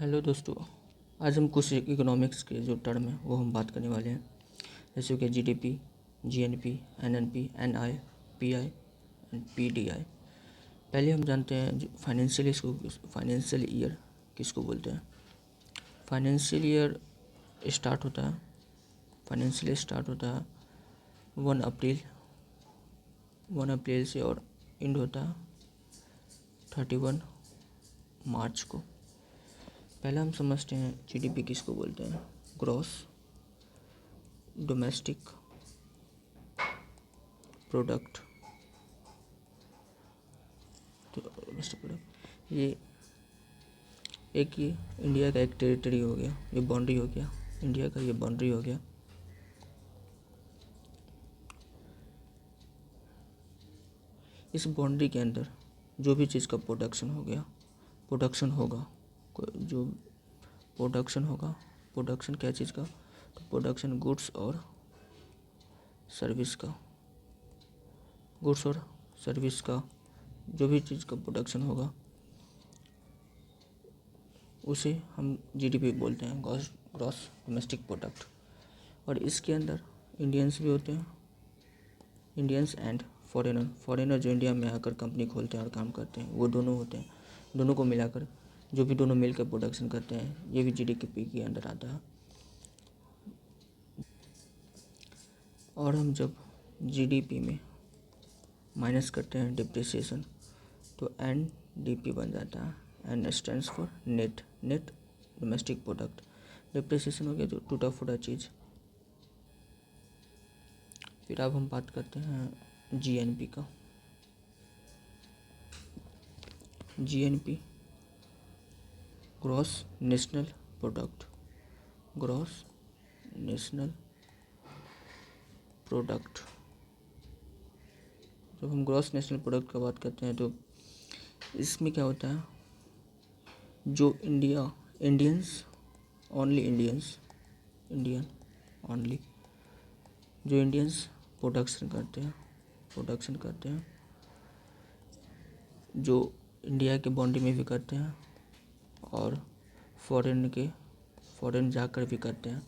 Hello दोस्तों। आज हम कुछ इकोनॉमिक्स के जो टर्म है वो हम बात करने वाले हैं, जैसे कि GDP, GNP, NNP, NI, PI and PDI. पहले हम जानते हैं फाइनेंशियल ईयर किसको बोलते हैं। फाइनेंशियल ईयर स्टार्ट होता है 1 अप्रैल से और एंड होता है 31 मार्च को। पहला हम समझते हैं जीडीपी किसको बोलते हैं। Gross domestic product. तो डोमेस्टिक प्रोडक्ट ये इंडिया का एक टेरिटरी हो गया, ये बाउंड्री हो गया, इंडिया का ये बाउंड्री हो गया। इस बाउंड्री के अंदर जो भी चीज़ का प्रोडक्शन होगा, प्रोडक्शन क्या चीज़ का, तो प्रोडक्शन गुड्स और सर्विस का जो भी चीज़ का प्रोडक्शन होगा उसे हम जीडीपी बोलते हैं, ग्रॉस डोमेस्टिक प्रोडक्ट। और इसके अंदर इंडियंस भी होते हैं, इंडियंस एंड फॉरेनर जो इंडिया में आकर कंपनी खोलते हैं और काम करते हैं, वो दोनों होते हैं। दोनों को मिलाकर जो भी दोनों मिलकर प्रोडक्शन करते हैं, ये भी जीडीपी के अंदर आता है। और हम जब जीडीपी में माइनस करते हैं डिप्रिसिएशन, तो एनडीपी बन जाता है। N stands for net domestic product. Depreciation हो गया जो टूटा फूटा चीज़। फिर अब हम बात करते हैं जीएनपी का। GNP gross national product. जब हम ग्रॉस नेशनल प्रोडक्ट का बात करते हैं तो इसमें क्या होता है, जो इंडियन ओनली जो इंडियंस प्रोडक्शन करते हैं, जो इंडिया के बाउंड्री में भी करते हैं और फॉरेन जाकर भी करते हैं,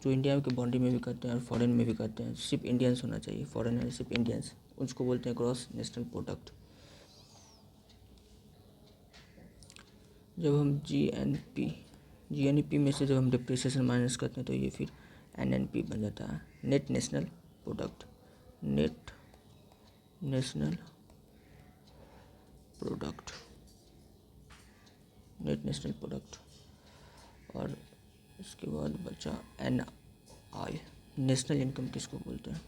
जो इंडिया के बाउंड्री में भी करते हैं और फॉरेन में भी करते हैं। सिर्फ इंडियंस होना चाहिए, फॉरेनर सिर्फ इंडियंस, उसको बोलते हैं ग्रॉस नेशनल प्रोडक्ट। जब हम जीएनपी में से जब हम डिप्रिसिएशन माइनस करते हैं तो ये फिर एनएनपी बन जाता है, नेट नेशनल प्रोडक्ट। और इसके बाद बचा एनआई, नेशनल इनकम किसको बोलते हैं।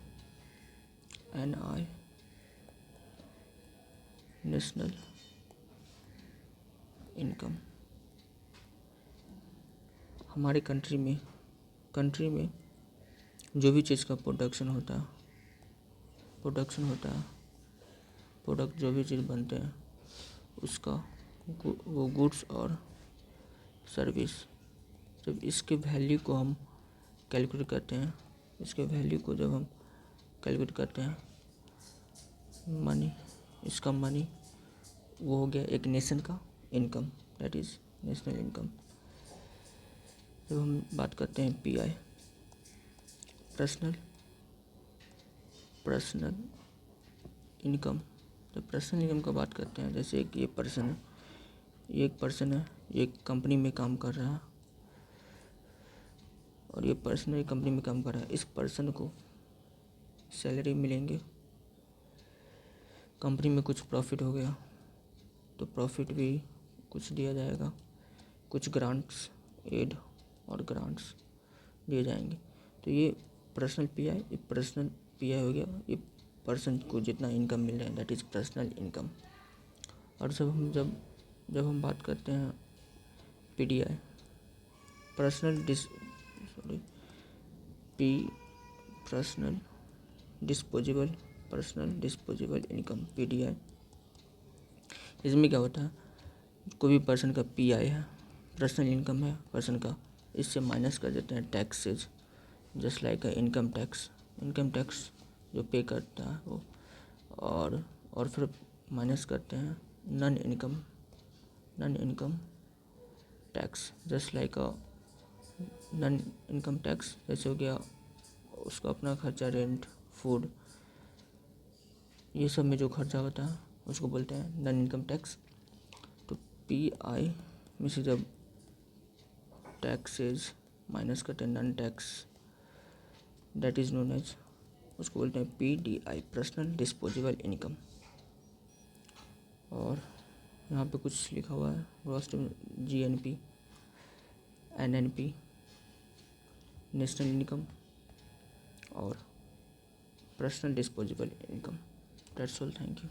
NI national income. हमारी कंट्री में जो भी चीज़ का प्रोडक्शन होता है, प्रोडक्ट जो भी चीज़ बनते हैं उसका वो गुड्स और सर्विस, जब इसके वैल्यू को हम कैलकुलेट करते हैं, मनी वो हो गया एक नेशन का income, that is national income. जब हम बात करते हैं पीआई, पर्सनल इनकम, जब पर्सनल इनकम का बात करते हैं, जैसे कि एक पर्सन है, ये कंपनी में काम कर रहा है और ये पर्सन कंपनी में काम कर रहा है। इस पर्सन को सैलरी मिलेंगे, कंपनी में कुछ प्रॉफिट हो गया तो प्रॉफिट भी कुछ दिया जाएगा, कुछ ग्रांट्स दिए जाएंगे। तो ये पर्सनल पीआई हो गया, ये पर्सन को जितना इनकम मिल रहा है दैट इज़ पर्सनल इनकम। और जब हम बात करते हैं PDI, personal disposable income, PDI. इसमें क्या होता है, कोई भी पर्सन का पीआई है, पर्सनल इनकम है पर्सन का, इससे माइनस कर देते हैं taxes, just like income tax जो पे करता है वो, और फिर माइनस करते हैं non income tax just like a non income tax, जैसे हो गया उसका अपना खर्चा, रेंट, फूड, ये सब में जो खर्चा होता है उसको बोलते हैं नॉन इनकम टैक्स। तो PI में से जब टैक्सेज माइनस करते हैं non tax, that is known as, उसको बोलते हैं PDI, पर्सनल डिस्पोजेबल इनकम। और यहाँ पे कुछ लिखा हुआ है gross GNP, NNP, national income और personal disposable income. That's all, thank you.